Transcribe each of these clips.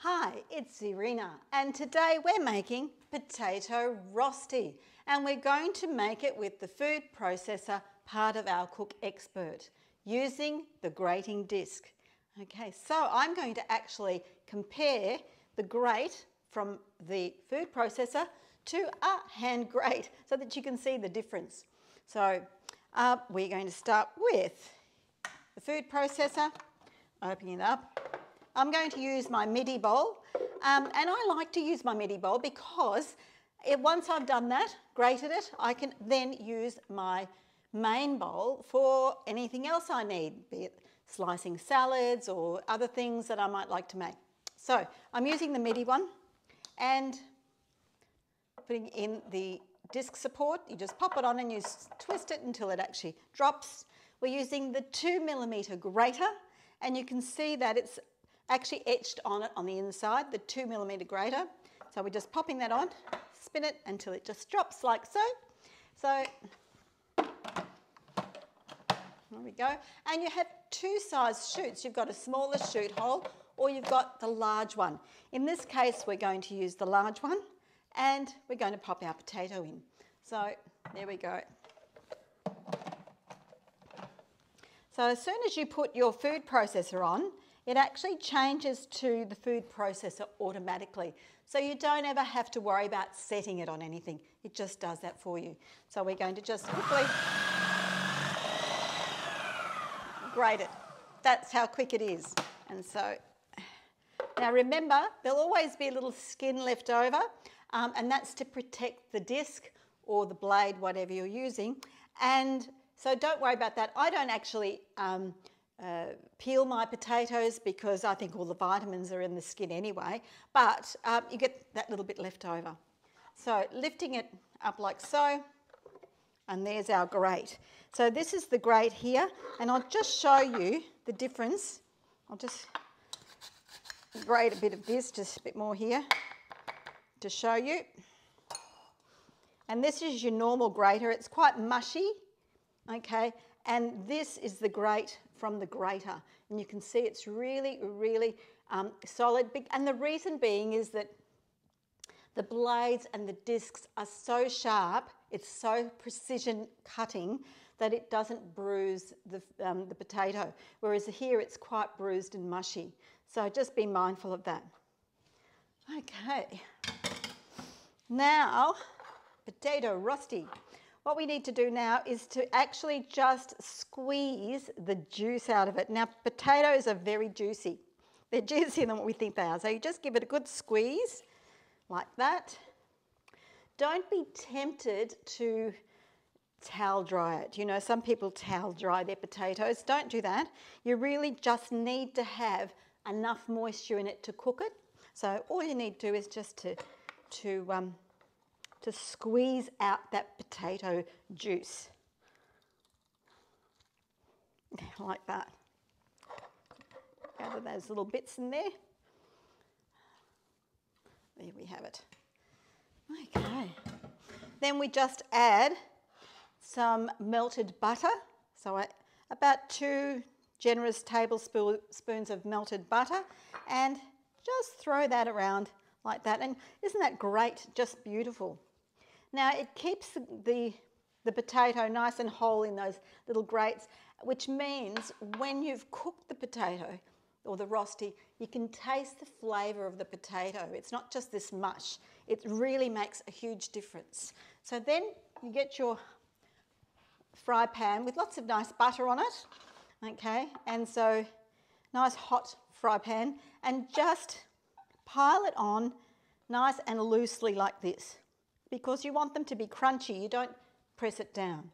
Hi, it's Irena, and today we're making potato rosti, and we're going to make it with the food processor part of our Cook Expert using the grating disc. Okay, so I'm going to actually compare the grate from the food processor to a hand grate so that you can see the difference. So we're going to start with the food processor, opening it up. I'm going to use my midi bowl, and I like to use my midi bowl because once I've done that, grated it, I can then use my main bowl for anything else I need, be it slicing salads or other things that I might like to make. So I'm using the midi one and putting in the disc support. You just pop it on and you twist it until it actually drops. We're using the 2mm grater, and you can see that it's actually etched on it on the inside, the 2mm grater. So we're just popping that on, spin it until it just drops like so. So there we go. And you have two size chutes. You've got a smaller chute hole or you've got the large one. In this case, we're going to use the large one and we're going to pop our potato in. So there we go. So as soon as you put your food processor on, it actually changes to the food processor automatically. So you don't ever have to worry about setting it on anything. It just does that for you. So we're going to just quickly grate it. That's how quick it is. And so now remember, there'll always be a little skin left over, and that's to protect the disc or the blade, whatever you're using. And so don't worry about that. I don't actually peel my potatoes because I think all the vitamins are in the skin anyway, but you get that little bit left over. So lifting it up like so, and there's our grate. So this is the grate here, and I'll just show you the difference. I'll just grate a bit of this, just a bit more here to show you. And this is your normal grater. It's quite mushy, okay, and this is the grate from the grater, and you can see it's really, really solid. And the reason being is that the blades and the discs are so sharp, it's so precision cutting that it doesn't bruise the potato, whereas here it's quite bruised and mushy. So just be mindful of that. Okay, now potato rosti. What we need to do now is to actually just squeeze the juice out of it. Now, potatoes are very juicy. They're juicier than what we think they are. So you just give it a good squeeze like that. Don't be tempted to towel dry it. You know, some people towel dry their potatoes. Don't do that. You really just need to have enough moisture in it to cook it. So all you need to do is just to squeeze out that potato juice, like that. Gather those little bits in there. There we have it. Okay. Then we just add some melted butter. So about 2 generous tablespoons of melted butter, and just throw that around like that. And isn't that great? Just beautiful. Now it keeps the potato nice and whole in those little grates, which means when you've cooked the potato or the rosti, you can taste the flavour of the potato. It's not just this mush. It really makes a huge difference. So then you get your fry pan with lots of nice butter on it, okay, and so nice hot fry pan, and just pile it on nice and loosely like this, because you want them to be crunchy. You don't press it down.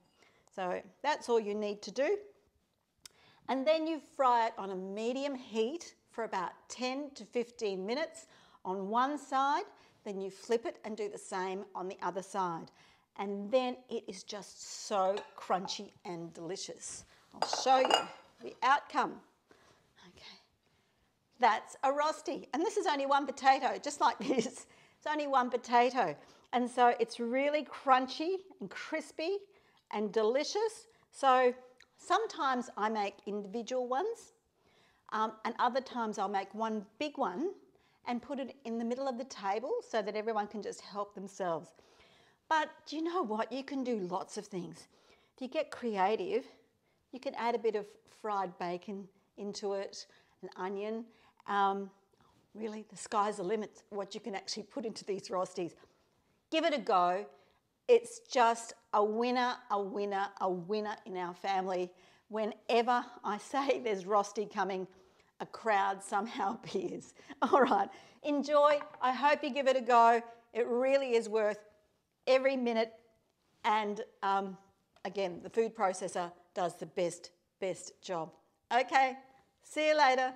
So that's all you need to do. And then you fry it on a medium heat for about 10 to 15 minutes on one side. Then you flip it and do the same on the other side. And then it is just so crunchy and delicious. I'll show you the outcome. Okay, that's a rosti. And this is only one potato, just like this. It's only one potato. And so it's really crunchy and crispy and delicious. So sometimes I make individual ones, and other times I'll make one big one and put it in the middle of the table so that everyone can just help themselves. But do you know what? You can do lots of things. If you get creative, you can add a bit of fried bacon into it, an onion. Really, the sky's the limit what you can actually put into these Rostis. Give it a go. It's just a winner, a winner, a winner in our family. Whenever I say there's Rosti coming, a crowd somehow appears. All right, enjoy. I hope you give it a go. It really is worth every minute. And again, the food processor does the best job. Okay, see you later.